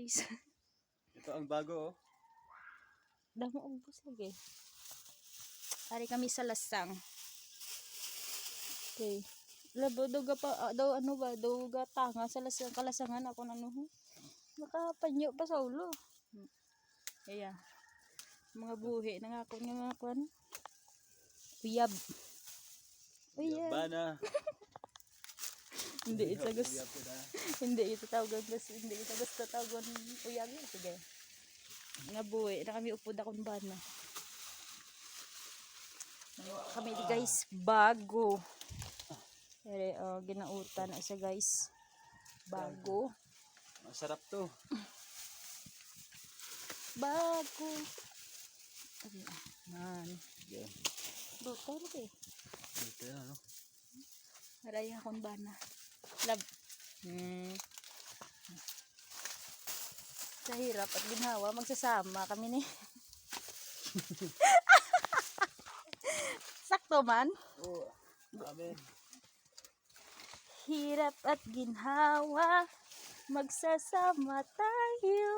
guys. Ito ang bago, oh. Damo ubos lagi. Ari kami sa lasang. Okay. Labo duga pa daw ano ba duga tanga sa lasang kalasangan ako nano. Nakapanyo pa sa ulo. Kaya mga buhi na ako nga mga kwan. Uyab. Uyab. Bana. Hindi ito gusto. Hindi ito tawagan gusto. Hindi ito gusto tawagan uyab. Sige. Nga buhi na kami upod akong bana. Kami guys bago. Pero ginautan na siya guys. Bago. Masarap to. Bago. Man. Yan. Buto na eh. Ito yan, ano? Aray akong bana. Lab. Sa hirap at ginhawa magsasama kami ni. Sakto man. Oo. Amen. Hirap at ginhawa magsasama tayo.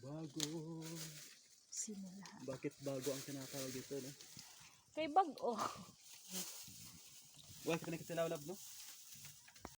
Bago. Simula. Bakit bago ang tinatawag dito, no? Kay bago. Wala ka na kita lawlab, no?